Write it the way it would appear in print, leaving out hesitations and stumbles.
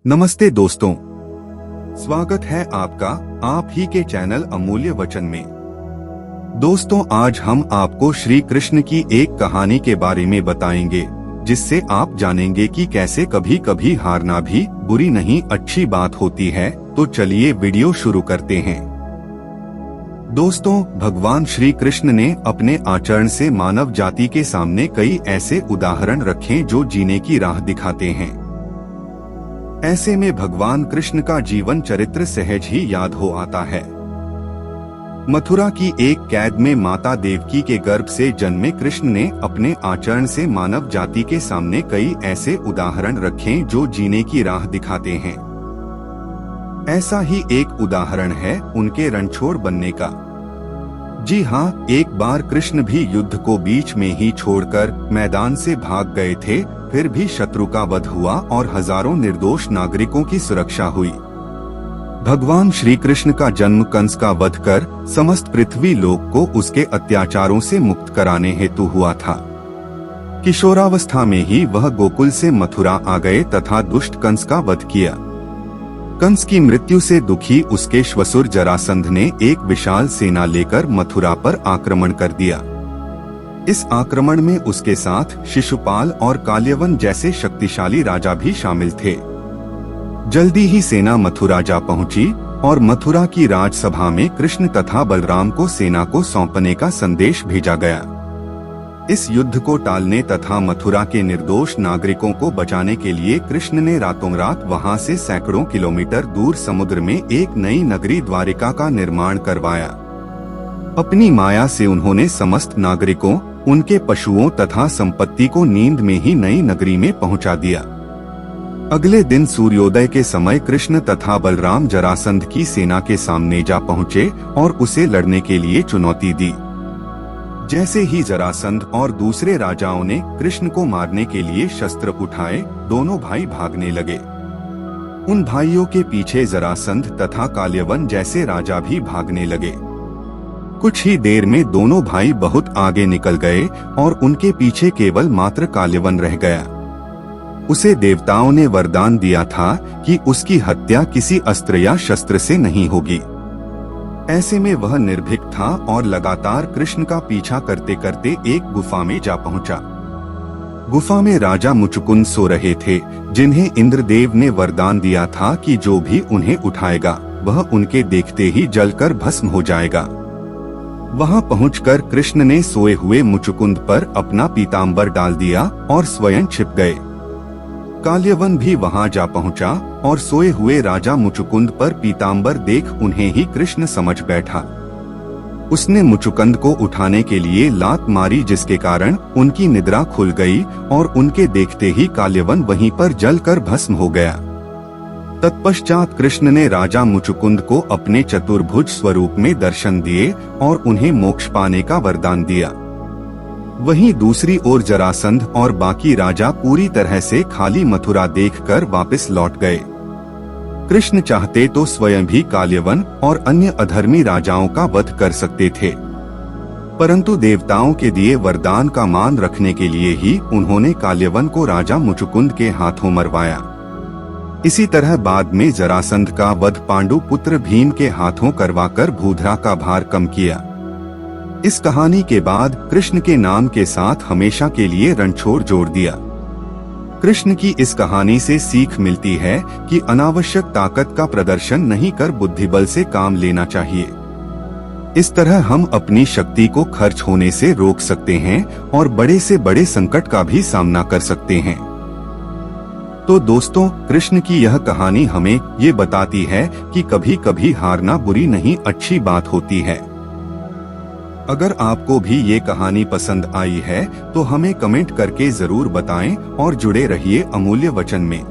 नमस्ते दोस्तों, स्वागत है आपका आप ही के चैनल अमूल्य वचन में। दोस्तों, आज हम आपको श्री कृष्ण की एक कहानी के बारे में बताएंगे जिससे आप जानेंगे कि कैसे कभी कभी हारना भी बुरी नहीं अच्छी बात होती है। तो चलिए वीडियो शुरू करते हैं। दोस्तों, भगवान श्री कृष्ण ने अपने आचरण से मानव जाति के सामने कई ऐसे उदाहरण रखे जो जीने की राह दिखाते हैं। ऐसे में भगवान कृष्ण का जीवन चरित्र सहज ही याद हो आता है। मथुरा की एक कैद में माता देवकी के गर्भ से जन्मे कृष्ण ने अपने आचरण से मानव जाति के सामने कई ऐसे उदाहरण रखे जो जीने की राह दिखाते हैं। ऐसा ही एक उदाहरण है उनके रणछोड़ बनने का। जी हाँ, एक बार कृष्ण भी युद्ध को बीच में ही छोड़कर मैदान से भाग गए थे, फिर भी शत्रु का वध हुआ और हजारों निर्दोष नागरिकों की सुरक्षा हुई। भगवान श्री कृष्ण का जन्म कंस का वध कर समस्त पृथ्वी लोक को उसके अत्याचारों से मुक्त कराने हेतु हुआ था। किशोरावस्था में ही वह गोकुल से मथुरा आ गए तथा दुष्ट कंस का वध किया। कंस की मृत्यु से दुखी उसके श्वसुर जरासंध ने एक विशाल सेना लेकर मथुरा पर आक्रमण कर दिया। इस आक्रमण में उसके साथ शिशुपाल और काल्यवन जैसे शक्तिशाली राजा भी शामिल थे। जल्दी ही सेना मथुरा जा पहुंची और मथुरा की राजसभा में कृष्ण तथा बलराम को सेना को सौंपने का संदेश भेजा गया। इस युद्ध को टालने तथा मथुरा के निर्दोष नागरिकों को बचाने के लिए कृष्ण ने रातों रात वहां से सैकड़ों किलोमीटर दूर समुद्र में एक नई नगरी द्वारिका का निर्माण करवाया। अपनी माया से उन्होंने समस्त नागरिकों, उनके पशुओं तथा संपत्ति को नींद में ही नई नगरी में पहुंचा दिया। अगले दिन सूर्योदय के समय कृष्ण तथा बलराम जरासंध की सेना के सामने जा पहुंचे और उसे लड़ने के लिए चुनौती दी। जैसे ही जरासंध और दूसरे राजाओं ने कृष्ण को मारने के लिए शस्त्र उठाए, दोनों भाई भागने लगे। उन भाइयों के पीछे जरासंध तथा काल्यवन जैसे राजा भी भागने लगे। कुछ ही देर में दोनों भाई बहुत आगे निकल गए और उनके पीछे केवल मात्र काल्यवन रह गया। उसे देवताओं ने वरदान दिया था कि उसकी हत्या किसी अस्त्र या शस्त्र से नहीं होगी। ऐसे में वह निर्भीक था और लगातार कृष्ण का पीछा करते करते एक गुफा में जा पहुंचा। गुफा में राजा मुचुकुंद सो रहे थे, जिन्हें इंद्रदेव ने वरदान दिया था कि जो भी उन्हें उठाएगा वह उनके देखते ही जलकर भस्म हो जाएगा। वहां पहुंचकर कृष्ण ने सोए हुए मुचुकुंद पर अपना पीतांबर डाल दिया और स्वयं छिप गए। काल्यवन भी वहां जा पहुंचा और सोए हुए राजा मुचुकुंद पर पीतांबर देख उन्हें ही कृष्ण समझ बैठा। उसने मुचुकुंद को उठाने के लिए लात मारी, जिसके कारण उनकी निद्रा खुल गई और उनके देखते ही काल्यवन वहीं पर जलकर भस्म हो गया। तत्पश्चात कृष्ण ने राजा मुचुकुंद को अपने चतुर्भुज स्वरूप में दर्शन दिए और उन्हें मोक्ष पाने का वरदान दिया। वहीं दूसरी ओर जरासंध और बाकी राजा पूरी तरह से खाली मथुरा देखकर वापस लौट गए। कृष्ण चाहते तो स्वयं भी काल्यवन और अन्य अधर्मी राजाओं का वध कर सकते थे, परंतु देवताओं के दिए वरदान का मान रखने के लिए ही उन्होंने काल्यवन को राजा मुचुकुंद के हाथों मरवाया। इसी तरह बाद में जरासंध का वध पांडु पुत्र भीम के हाथों करवाकर भूधरा का भार कम किया। इस कहानी के बाद कृष्ण के नाम के साथ हमेशा के लिए रणछोड़ जोड़ दिया। कृष्ण की इस कहानी से सीख मिलती है कि अनावश्यक ताकत का प्रदर्शन नहीं कर बुद्धिबल से काम लेना चाहिए। इस तरह हम अपनी शक्ति को खर्च होने से रोक सकते हैं और बड़े से बड़े संकट का भी सामना कर सकते हैं। तो दोस्तों, कृष्ण की यह कहानी हमें ये बताती है कि कभी कभी हारना बुरी नहीं अच्छी बात होती है। अगर आपको भी ये कहानी पसंद आई है तो हमें कमेंट करके जरूर बताएं और जुड़े रहिए अमूल्य वचन में।